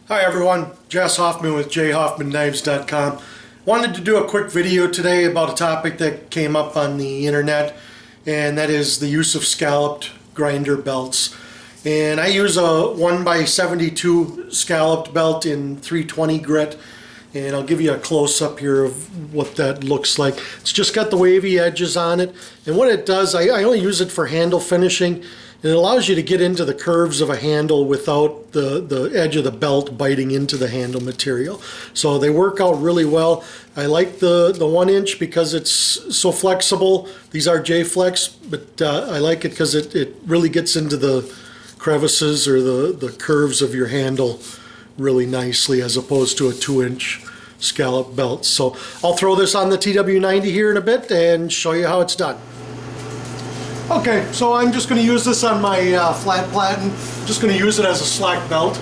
Hi everyone, Jess Hoffman with jhoffmanknives.com. Wanted to do a quick video today about a topic that came up on the internet, and that is the use of scalloped grinder belts. And I use a 1x72 scalloped belt in 320 grit, and I'll give you a close-up here of what that looks like. It's just got the wavy edges on it, and what it does, I only use it for handle finishing. And it allows you to get into the curves of a handle without the edge of the belt biting into the handle material. So they work out really well. I like the 1 inch because it's so flexible. These are J-Flex, but I like it because it really gets into the crevices or the curves of your handle really nicely, as opposed to a 2-inch scallop belt. So I'll throw this on the TW90 here in a bit and show you how it's done. Okay, so I'm just going to use this on my flat platen. Just going to use it as a slack belt,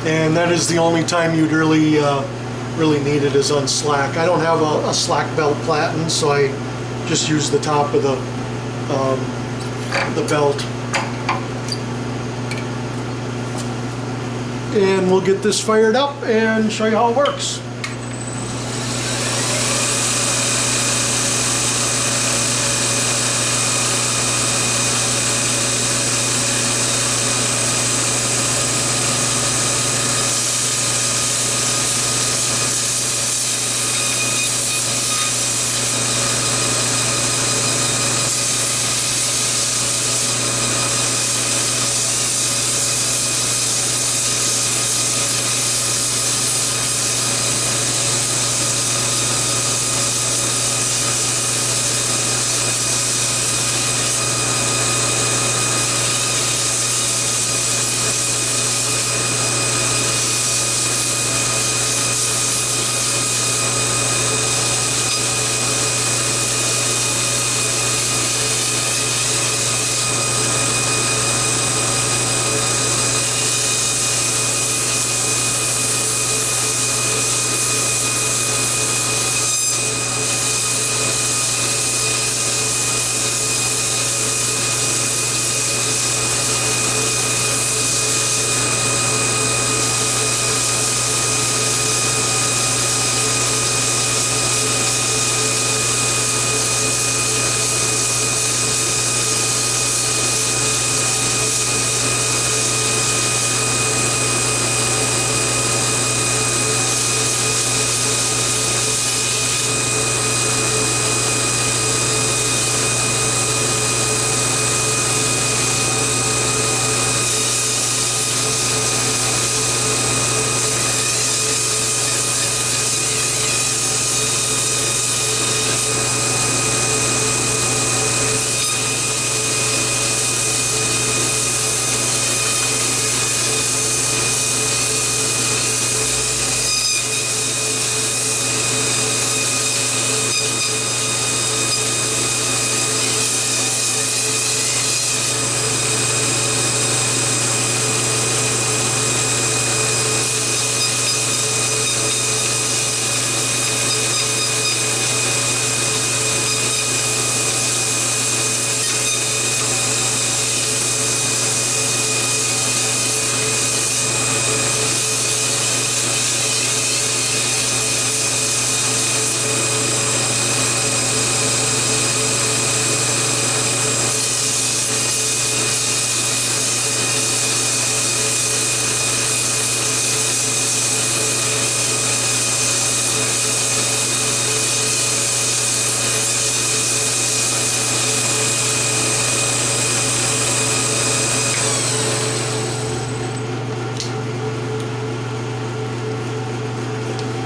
and that is the only time you'd really need it, is on slack. I don't have a slack belt platen, so I just use the top of the belt. And we'll get this fired up and show you how it works.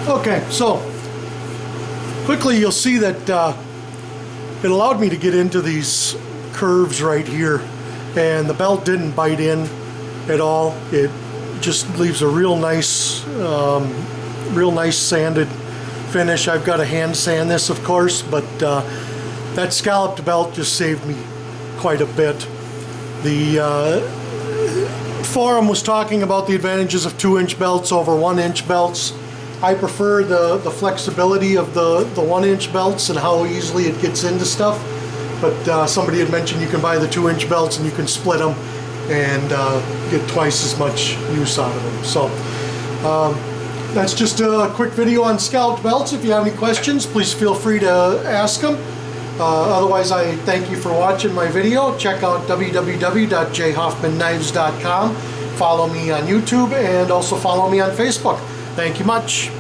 Okay, so quickly you'll see that it allowed me to get into these curves right here, and the belt didn't bite in at all. It just leaves a real nice sanded finish. I've got to hand sand this, of course, but that scalloped belt just saved me quite a bit. The forum was talking about the advantages of 2-inch belts over 1-inch belts. I prefer the flexibility of the 1-inch belts and how easily it gets into stuff. But somebody had mentioned you can buy the 2-inch belts and you can split them and get twice as much use out of them. So That's just a quick video on scalloped belts. If you have any questions, please feel free to ask them. Otherwise, I thank you for watching my video. Check out www.jhoffmanknives.com. Follow me on YouTube and also follow me on Facebook. Thank you much.